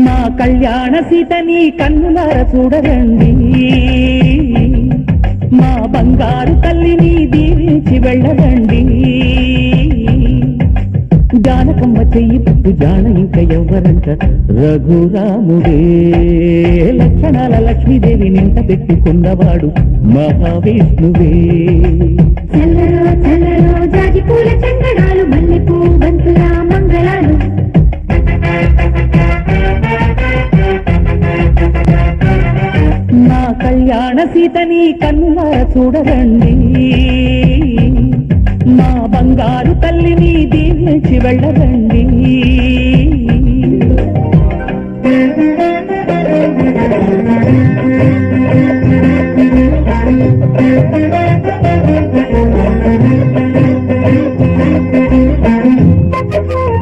మా కళ్యాణ సీతని కన్నులార చూడరండి, మా బంగారు తల్లిని దీవించి వెళ్ళరండి. జానకమ్మ చెయ్యి పట్టు జాన ఇంక ఎవ్వరంట, రఘురాముడే లక్షణాల లక్ష్మీదేవి నింట పెట్టుకున్నవాడు మహావిష్ణువే. చల్లరో చల్లరో జాజి పూల చందనాలు, మల్లెపూ బంతుల మంగళాలు. మా కళ్యాణ సీతని కన్నులార చూడరండి, మా బంగారు తల్లిని దీవించి వెళ్ళరండి.